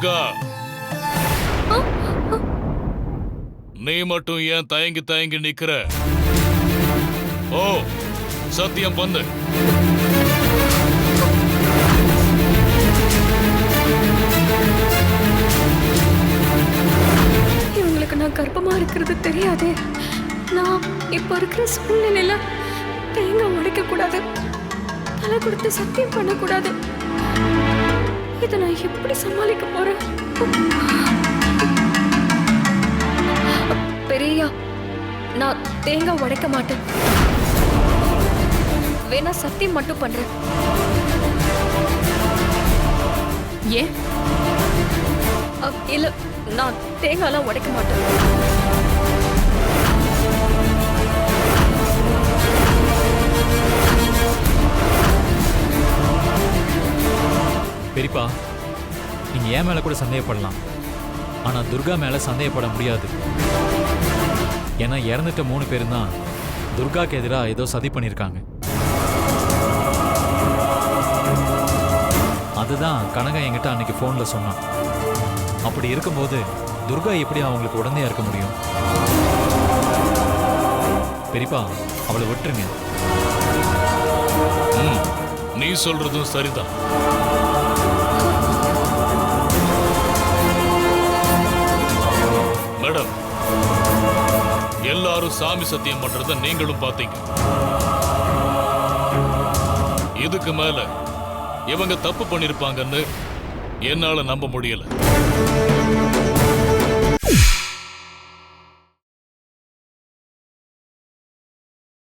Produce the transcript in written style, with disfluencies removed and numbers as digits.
துர்கா, நீ மட்டும் ஏன் தயங்கி தயங்கி நிக்கிற? ஓ, சத்தியம் பண்ணு. இவங்களுக்கு நான் கர்ப்பமா இருக்கிறது தெரியாதே. நான் இப்ப இருக்கிற சூழ்நிலையில தேங்காய் உடைக்க கூடாது, தலை கொடுத்து சத்தியம் பண்ணக்கூடாது. இதை நான் எப்படி சமாளிக்க போறேன்? பெரியா, நான் தேங்காய் உடைக்க மாட்டேன். வேணா சத்தியம் மட்டும் பண்றேன். ஏன்? இல்ல, நான் தேங்காய்லாம் உடைக்க மாட்டேன். பெரியப்பா, நீங்க என் மேல கூட சந்தேகப்படலாம், ஆனா துர்கா மேல சந்தேகப்பட முடியாது. ஏன்னா இறந்துட்ட 3 பேரும் தான் துர்காக்கு எதிராக ஏதோ சதி பண்ணியிருக்காங்க. அதுதான் கனகா என்கிட்ட அன்னைக்கு ஃபோன்ல சொன்னான். அப்படி இருக்கும்போது துர்கா எப்படி அவங்களுக்கு உடனே இருக்க முடியும்? பெரியப்பா, அவளை விட்டுருங்க. நீ சொல்றதும் சரிதான். மேடம், எல்லாரும் சாமி சத்தியம் பண்றத நீங்களும் பாத்தீங்க. இதுக்கு மேல இவங்க தப்பு பண்ணிருப்பாங்கன்னு என்னால நம்ப முடியல.